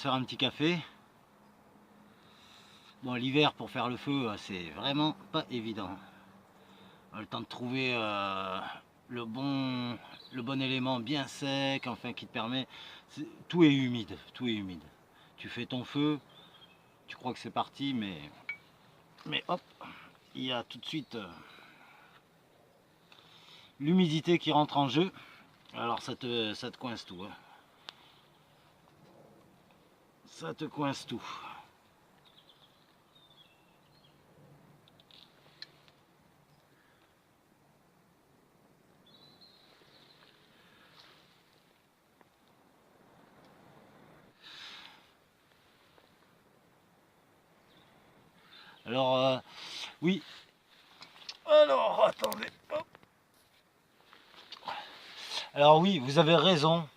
se faire un petit café. Bon, l'hiver pour faire le feu, c'est vraiment pas évident. Le temps de trouver le bon élément bien sec, enfin qui te permet... Tout est humide, tout est humide. Tu fais ton feu, tu crois que c'est parti, mais hop, il y a tout de suite l'humidité qui rentre en jeu. Alors ça te coince tout. Hein. Ça te coince tout. Alors, oui. Alors, attendez. Hop. Alors oui, vous avez raison.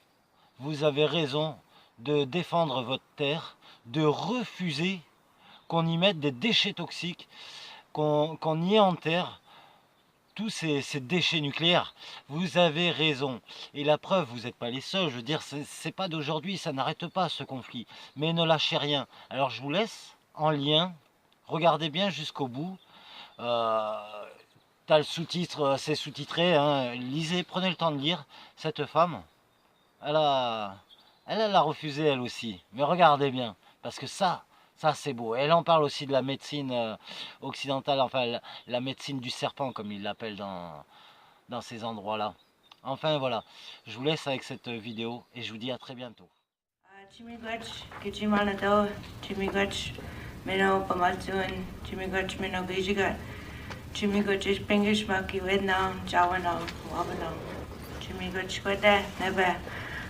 Vous avez raison de défendre votre terre, de refuser qu'on y mette des déchets toxiques, qu'on y enterre tous ces déchets nucléaires. Vous avez raison. Et la preuve, vous n'êtes pas les seuls. Je veux dire, c'est pas d'aujourd'hui, ça n'arrête pas ce conflit. Mais ne lâchez rien. Alors je vous laisse en lien. Regardez bien jusqu'au bout. T'as le sous-titre, c'est sous-titré. Hein. Lisez, prenez le temps de lire. Cette femme, elle l'a refusé elle aussi. Mais regardez bien, parce que ça c'est beau. Elle en parle aussi de la médecine occidentale, enfin la médecine du serpent, comme ils l'appellent dans ces endroits-là. Enfin voilà, je vous laisse avec cette vidéo et je vous dis à très bientôt.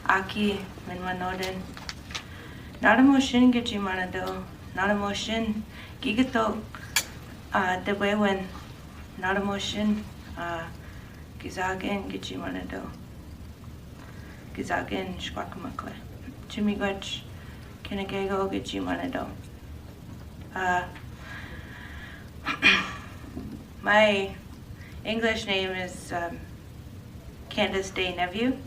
Aki Minwanoden. Not a motion Gijimanado, not a motion Gigato Dewewen, not a motion Gizagen Gijimanado, Gizagen Shwakamakle, Chimigach Kinagago Gijimanado. My English name is Candace Day Nephew.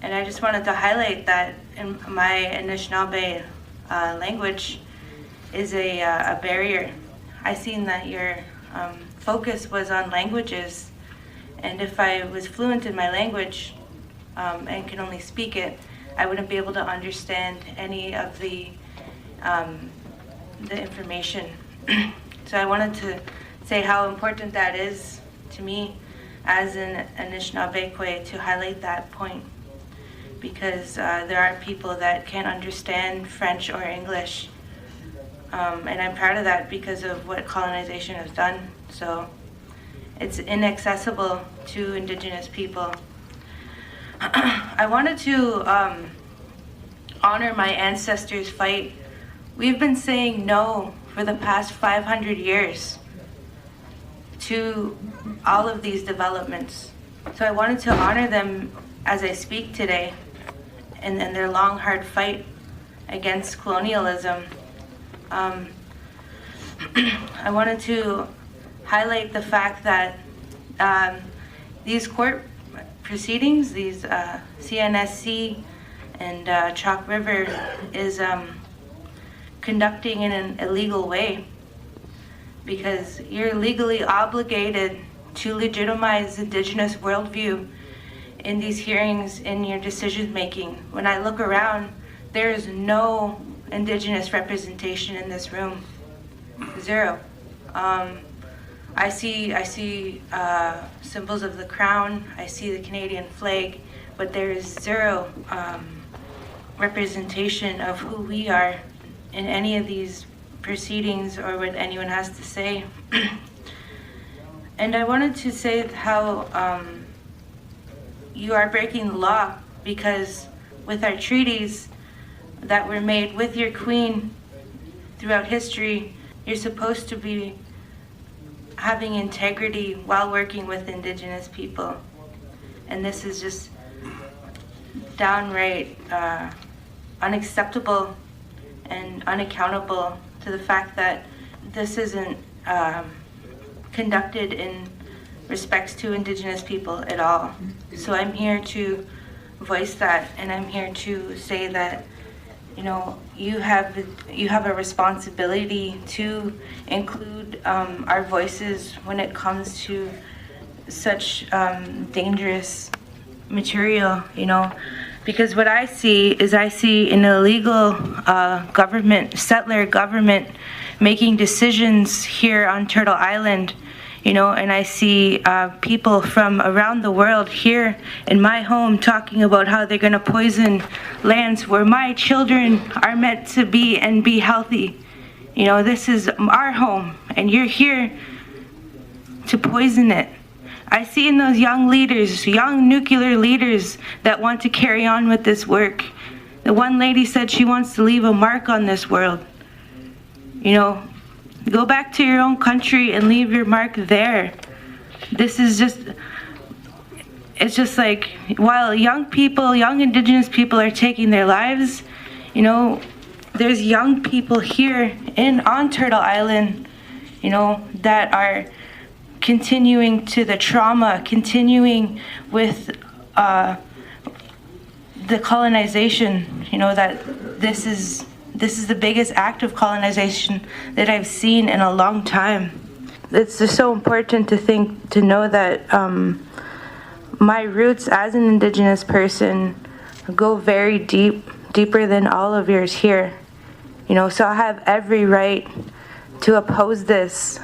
And I just wanted to highlight that in my Anishinaabe language is a barrier. I seen that your focus was on languages, and if I was fluent in my language and can only speak it, I wouldn't be able to understand any of the information. So I wanted to say how important that is to me as an Anishinaabe to highlight that point. Because there are people that can't understand French or English. And I'm proud of that because of what colonization has done. So it's inaccessible to Indigenous people. I wanted to honor my ancestors' fight. We've been saying no for the past 500 years to all of these developments. So I wanted to honor them as I speak today. And their long, hard fight against colonialism. I wanted to highlight the fact that these court proceedings, these CNSC and Chalk River is conducting in an illegal way because you're legally obligated to legitimize Indigenous worldview in these hearings, in your decision making. When I look around, there is no Indigenous representation in this room. Zero. I see symbols of the crown, I see the Canadian flag, but there is zero representation of who we are in any of these proceedings or what anyone has to say. And I wanted to say how you are breaking the law because with our treaties that were made with your queen throughout history, you're supposed to be having integrity while working with Indigenous people. And this is just downright unacceptable and unaccountable to the fact that this isn't conducted in respects to Indigenous people at all. So I'm here to voice that, and I'm here to say that you know, you have a responsibility to include our voices when it comes to such dangerous material, you know, because what I see an illegal government, settler government, making decisions here on Turtle Island, you know, and I see people from around the world here in my home talking about how they're going to poison lands where my children are meant to be and be healthy. You know, this is our home, and you're here to poison it. I see in those young leaders, young nuclear leaders that want to carry on with this work. The one lady said she wants to leave a mark on this world. You know, go back to your own country and leave your mark there. This is just, it's just like, while young people, young indigenous people are taking their lives, you know, there's young people here on Turtle Island, you know, that are continuing to the trauma, continuing with the colonization, you know, that this is the biggest act of colonization that I've seen in a long time. It's just so important to know that my roots as an Indigenous person go very deeper than all of yours here. You know, so I have every right to oppose this.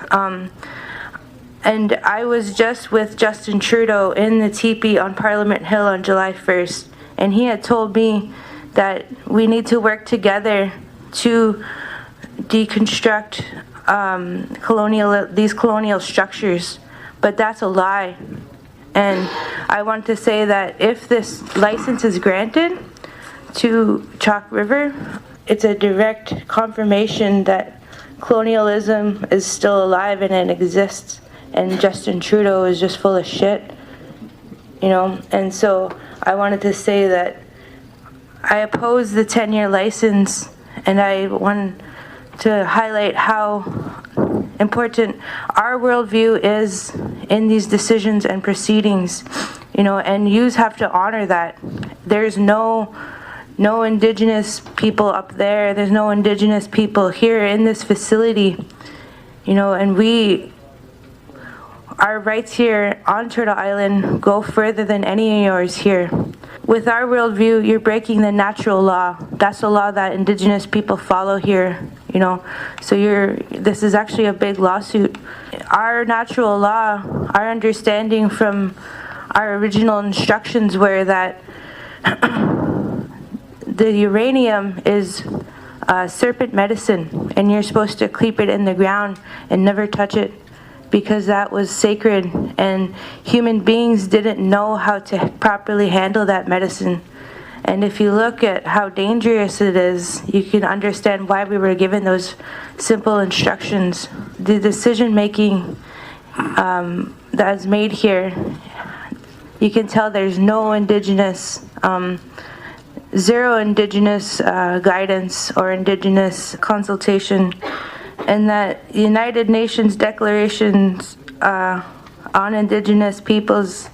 And I was just with Justin Trudeau in the teepee on Parliament Hill on July 1st, and he had told me that we need to work together to deconstruct these colonial structures, but that's a lie. And I want to say that if this license is granted to Chalk River, it's a direct confirmation that colonialism is still alive and it exists, and Justin Trudeau is just full of shit, you know. And so I wanted to say that I oppose the 10-year license, and I want to highlight how important our worldview is in these decisions and proceedings, you know, and yous have to honor that. There's no Indigenous people up there, there's no Indigenous people here in this facility, you know, and our rights here on Turtle Island go further than any of yours here. With our worldview, you're breaking the natural law. That's the law that Indigenous people follow here, you know. So this is actually a big lawsuit. Our natural law, our understanding from our original instructions were that the uranium is serpent medicine, and you're supposed to keep it in the ground and never touch it, because that was sacred, and human beings didn't know how to properly handle that medicine. And if you look at how dangerous it is, you can understand why we were given those simple instructions. The decision making that is made here, you can tell there's no Indigenous, zero Indigenous guidance or Indigenous consultation. And that the United Nations declarations on Indigenous peoples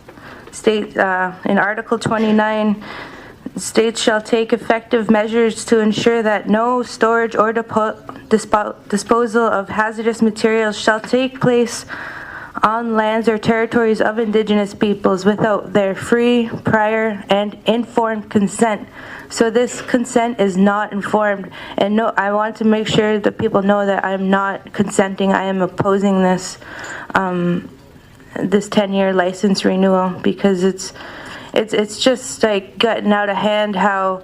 state in Article 29, states shall take effective measures to ensure that no storage or disposal of hazardous materials shall take place on lands or territories of Indigenous peoples without their free, prior, and informed consent. So this consent is not informed, and no, I want to make sure that people know that I'm not consenting. I am opposing this 10-year license renewal, because it's just like gotten out of hand how,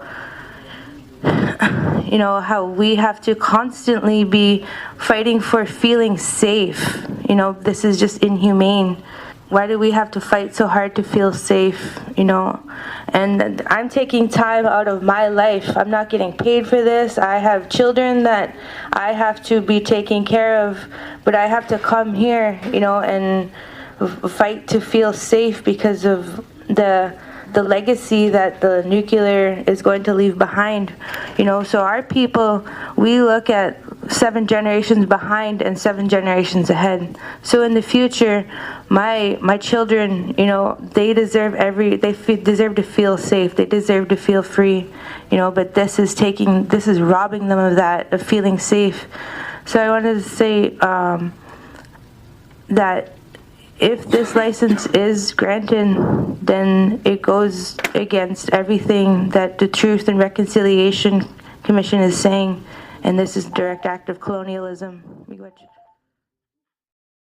you know, how we have to constantly be fighting for feeling safe. You know, this is just inhumane. Why do we have to fight so hard to feel safe, you know? And I'm taking time out of my life. I'm not getting paid for this. I have children that I have to be taking care of, but I have to come here, you know, and fight to feel safe because of the legacy that the nuclear is going to leave behind, you know. So our people, we look at 7 generations behind and 7 generations ahead. So in the future, my children, you know, they deserve deserve to feel safe. They deserve to feel free, you know. But this is robbing them of that, of feeling safe. So I wanted to say that if this license is granted, then it goes against everything that the Truth and Reconciliation Commission is saying, and this is a direct act of colonialism.